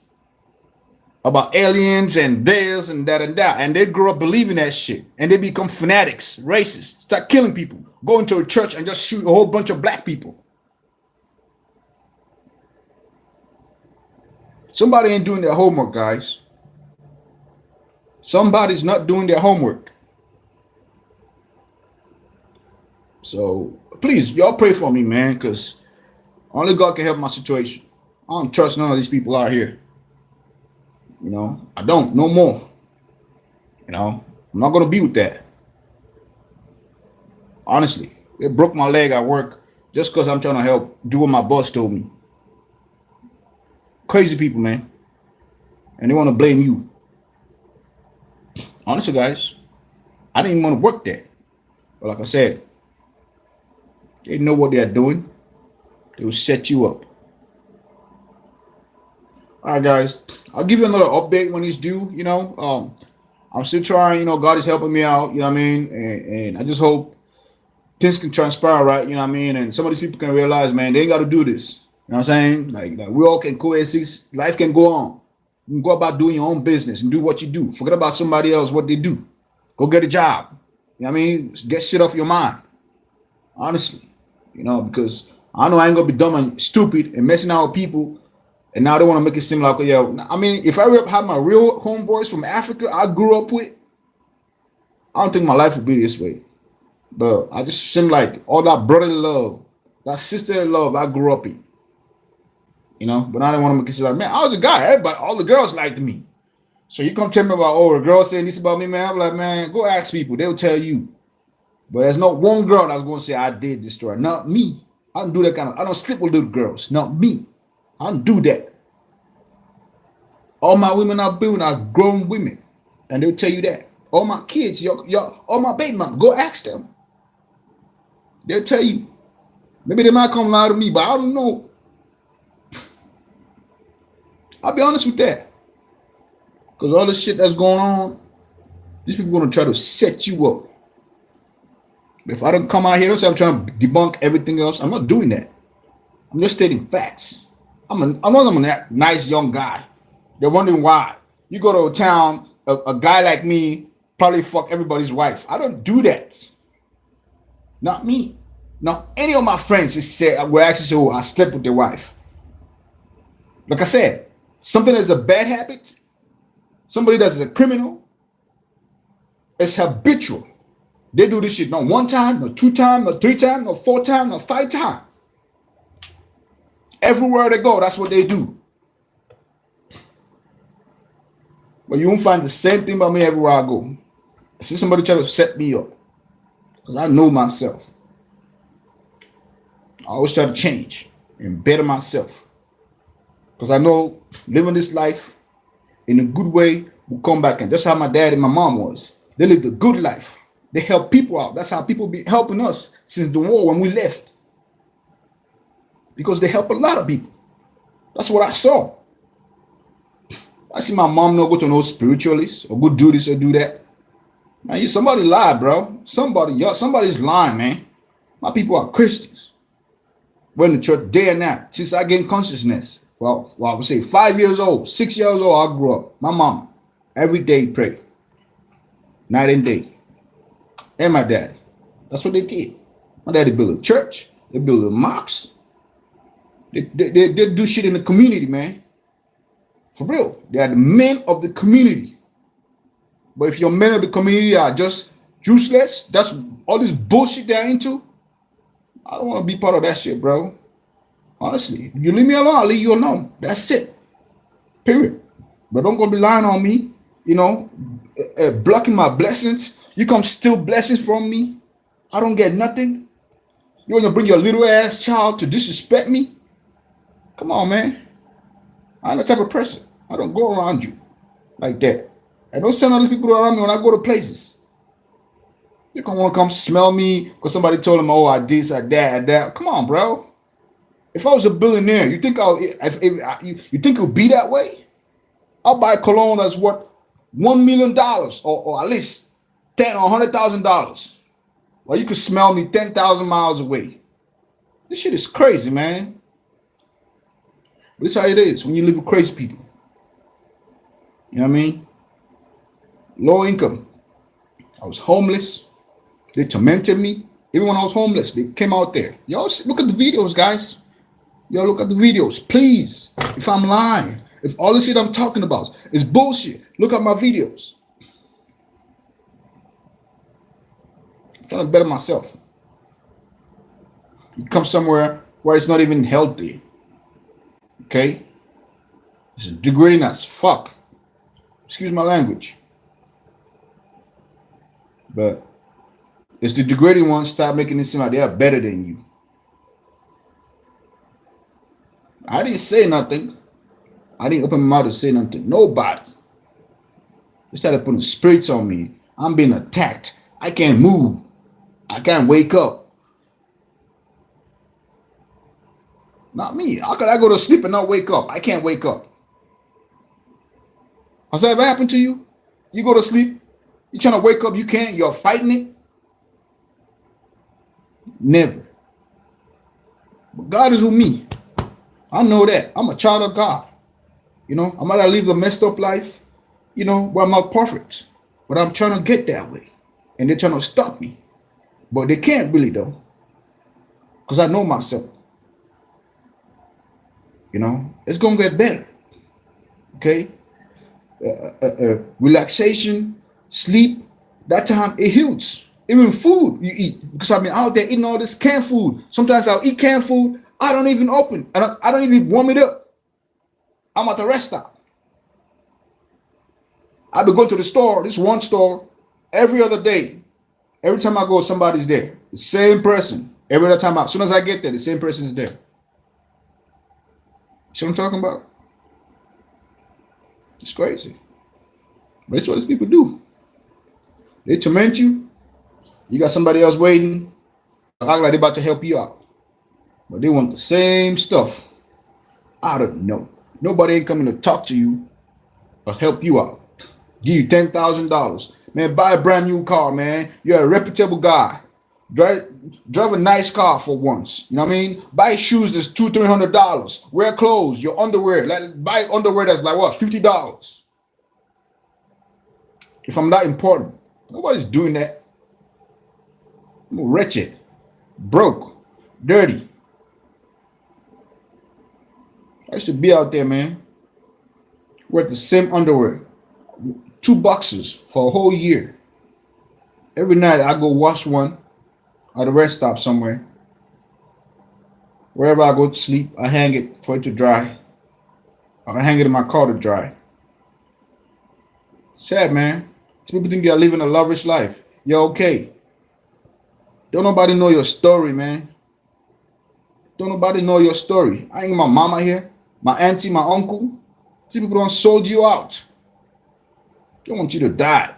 about aliens and this and that and that. And they grow up believing that shit. And they become fanatics, racists, start killing people, go into a church and just shoot a whole bunch of black people. Somebody ain't doing their homework, guys. Somebody's not doing their homework. So please, y'all pray for me, man, because only God can help my situation. I don't trust none of these people out here. I don't, no more. I'm not going to be with that. Honestly, it broke my leg at work just because I'm trying to help do what my boss told me. Crazy people, man. And they want to blame you. Honestly, guys, I didn't even want to work there. But like I said, they know what they're doing. They will set you up. All right, guys. I'll give you another update when it's due. I'm still trying. God is helping me out. You know what I mean? And I just hope things can transpire, right? You know what I mean? And some of these people can realize, man, they ain't got to do this. You know what I'm saying? Like we all can coexist. Life can go on. You can go about doing your own business and do what you do. Forget about somebody else, what they do. Go get a job. You know what I mean? Get shit off your mind. Honestly. Because I know I ain't going to be dumb and stupid and messing out with people. And now they want to make it seem like, I mean, if I have my real homeboys from Africa I grew up with, I don't think my life would be this way. But I just seem like all that brotherly love, that sisterly love I grew up in. But now they want to make it seem like, man, I was a guy. Everybody, all the girls liked me. So you come tell me about, the girl saying this about me, man. I'm like, man, go ask people. They'll tell you. But there's not one girl that's going to say I did this story. Not me. I don't do that I don't sleep with little girls. Not me. I don't do that. All my women I've been with are grown women. And they'll tell you that. All my kids, all my baby mom, go ask them. They'll tell you. Maybe they might come lie to me, but I don't know. I'll be honest with that. Because all this shit that's going on, these people are going to try to set you up. If I don't come out here and say I'm trying to debunk everything else, I'm not doing that. I'm just stating facts. I know I'm a nice young guy. They're wondering why. You go to a town, a guy like me probably fuck everybody's wife. I don't do that. Not me. Not any of my friends will actually say, I slept with their wife. Like I said, something that's a bad habit, somebody that's a criminal, it's habitual. They do this shit not one time, not two times, not three times, not four times, not five times. Everywhere they go, that's what they do. But you won't find the same thing about me everywhere I go. I see somebody try to set me up. Because I know myself. I always try to change and better myself. Because I know living this life in a good way will come back. And that's how my dad and my mom was. They lived a good life. They help people out. That's how people be helping us since the war when we left. Because they help a lot of people. That's what I saw. I see my mom not go to no spiritualist or go do this or do that. Man, somebody lied, bro. Somebody's lying, man. My people are Christians. We're in the church day and night since I gained consciousness. Well, I would say 5 years old, 6 years old, I grew up. My mom, every day pray. Night and day. And my daddy. That's what they did. My daddy built a church. They built a mosque. They do shit in the community, man. For real. They are the men of the community. But if your men of the community are just useless, that's all this bullshit they're into. I don't want to be part of that shit, bro. Honestly, you leave me alone, I'll leave you alone. That's it. Period. But don't go be lying on me. You know, blocking my blessings. You come steal blessings from me. I don't get nothing. You want to bring your little ass child to disrespect me? Come on, man. I'm the type of person. I don't go around you like that. I don't send other people around me when I go to places. You don't want to come smell me because somebody told them, oh, I this, I that, I that. Come on, bro. If I was a billionaire, you think you think it would be that way? I'll buy a cologne that's worth $1 million or at least $10,000 or $100,000. Well, you could smell me 10,000 miles away. This shit is crazy, man. But this is how it is when you live with crazy people. You know what I mean? Low income. I was homeless. They tormented me. Even when I was homeless, they came out there. Y'all look at the videos, guys. Y'all look at the videos, please. If I'm lying, if all the shit I'm talking about is bullshit, look at my videos. I'm trying to better myself. You come somewhere where it's not even healthy. Okay? It's degrading as fuck. Excuse my language. But it's the degrading ones start making it seem like they are better than you. I didn't say nothing. I didn't open my mouth to say nothing. Nobody. They started putting spirits on me. I'm being attacked. I can't move. I can't wake up. Not me. How could I go to sleep and not wake up? I can't wake up. Has that ever happened to you? You go to sleep, you're trying to wake up, you can't, you're fighting it? Never. But God is with me. I know that. I'm a child of God. You know, I might have lived a messed up life, you know, where I'm not perfect. But I'm trying to get that way. And they're trying to stop me. But they can't really, though. Because I know myself. You know, it's going to get better. Okay? Relaxation, sleep, that time, it heals. Even food you eat. Because I've been out there eating all this canned food. Sometimes I'll eat canned food. I don't even open. I don't even warm it up. I'm at the rest stop. I've been going to the store, this one store, every other day. Every time I go, somebody's there. The same person. Every other time, as soon as I get there, the same person is there. See what I'm talking about? It's crazy. But it's what these people do. They torment you. You got somebody else waiting. Act like they're about to help you out. But they want the same stuff. I don't know. Nobody ain't coming to talk to you or help you out. Give you $10,000. Man, buy a brand new car, man. You're a reputable guy. Drive a nice car for once. You know what I mean? Buy shoes that's $200-$300. Wear clothes, your underwear. Buy underwear that's like what, $50. If I'm that important, nobody's doing that. I'm wretched, broke, dirty. I used to be out there, man. Wear the same underwear, 2 boxes for a whole year. Every night I go wash one at a rest stop somewhere. Wherever I go to sleep, I hang it for it to dry. I hang it in my car to dry. Sad, man. People think you're living a lavish life. You're okay. Don't nobody know your story, man. Don't nobody know your story. I ain't my mama here, my auntie, my uncle. These people don't sold you out. They want you to die.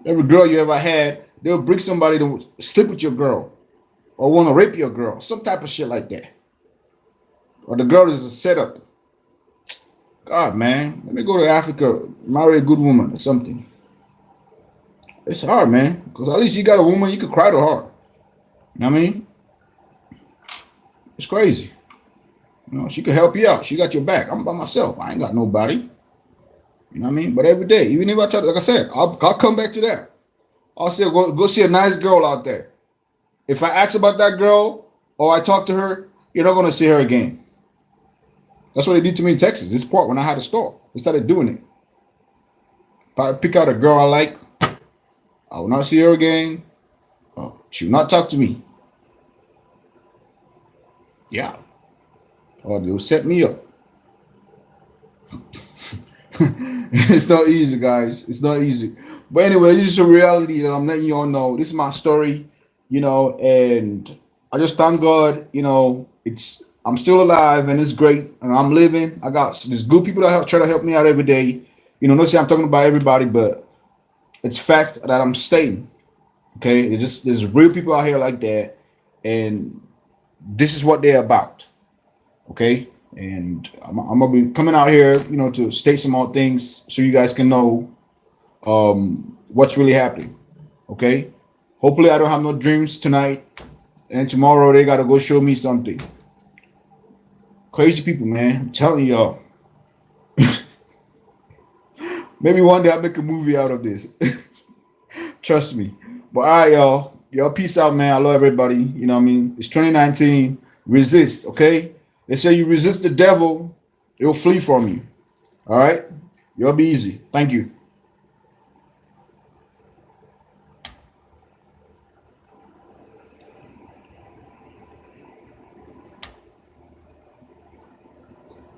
Every girl you ever had, they'll bring somebody to sleep with your girl or want to rape your girl. Some type of shit like that. Or the girl is a setup. God, man. Let me go to Africa, marry a good woman or something. It's hard, man. Because at least you got a woman you can cry to her. You know what I mean? It's crazy. You know, she can help you out. She got your back. I'm by myself. I ain't got nobody. You know what I mean? But every day, even if I try to, like I said, I'll come back to that. I'll say, go see a nice girl out there. If I ask about that girl or I talk to her, you're not going to see her again. That's what they did to me in Texas. This part when I had a store. They started doing it. If I pick out a girl I like, I will not see her again. She will not talk to me. Yeah. Or they'll set me up. It's not easy, guys. It's not easy. But anyway, this is a reality that I'm letting you all know. This is my story, and I just thank God, it's I'm still alive and it's great and I'm living. I got these good people that try to help me out every day. Not say I'm talking about everybody, but it's fact that I'm staying. Okay, there's real people out here like that, and this is what they're about. Okay, and I'm gonna be coming out here, to state some more things so you guys can know what's really happening. Okay, hopefully I don't have no dreams tonight, and tomorrow they gotta go show me something. Crazy people, man. I'm telling y'all. Maybe one day I'll make a movie out of this. Trust me. But all right, y'all. Y'all, peace out, man. I love everybody. You know what I mean? It's 2019. Resist, okay? They say you resist the devil, it will flee from you. All right? Y'all be easy. Thank you.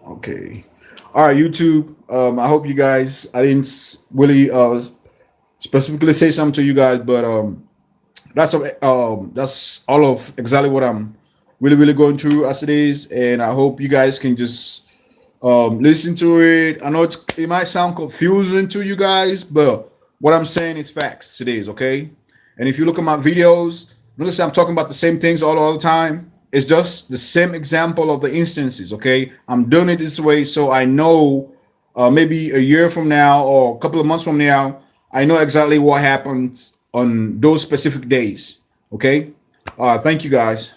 Okay. All right, YouTube. I hope you guys, I didn't really specifically say something to you guys, but that's all of exactly what I'm really going through as it is, and I hope you guys can just listen to it. I know it might sound confusing to you guys, but what I'm saying is facts. It is okay. And if you look at my videos, notice I'm talking about the same things all the time. It's just the same example of the instances. Okay, I'm doing it this way so I know maybe a year from now or a couple of months from now, I know exactly what happened on those specific days. Okay. Thank you guys.